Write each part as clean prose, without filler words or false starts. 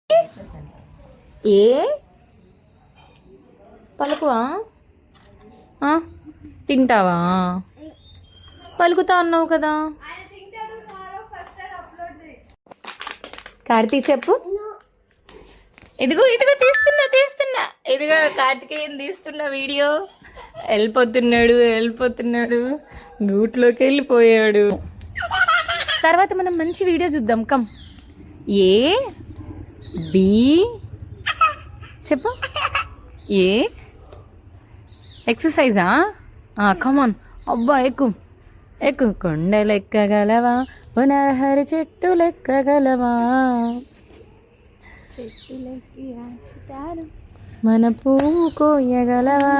ఏ పలుకువా? తింటావా? పలుకుతా అన్నావు కదా. కార్తీ చెప్పు. ఇదిగో ఇదిగో తీస్తున్నా ఇదిగో కార్తికేయన్ తీస్తున్నా వీడియో. వెళ్ళిపోతున్నాడు గూట్లోకి వెళ్ళిపోయాడు. తర్వాత మనం మంచి వీడియో చూద్దాం. కమ్. ఏ బి చెప్పు. ఏ ఎక్సర్సైజా? కమాన్. అబ్బా ఎక్కు కొండలెక్కగలవా, పునర్హరి చెట్టు లెక్కగలవా, చెట్టులెక్కి రాచుతారు మన పువ్వు కోయగలవా.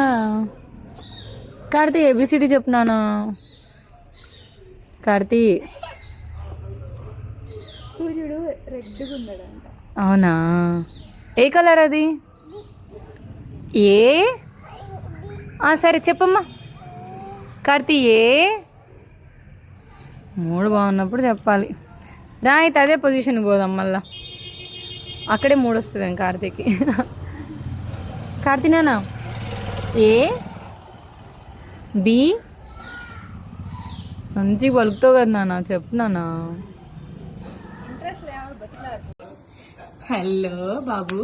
కార్తీ ఏబిసిడి చెప్తున్నాను. కార్తీ సూర్యుడు రెడ్గా ఉన్నాడంట. అవునా? ఏ కలర్ అది? ఏ సరే చెప్పమ్మా. కార్తీ ఏ 3 బాగున్నప్పుడు చెప్పాలి. రా అయితే అదే పొజిషన్కి పోదాం. మళ్ళా అక్కడే 3 వస్తుంది కార్తీకి. కార్తీ నానా ఏ బి మంచిగా పలుకుతావు కదా నాన్న. చెప్పు నాన్న. హలో బాబు.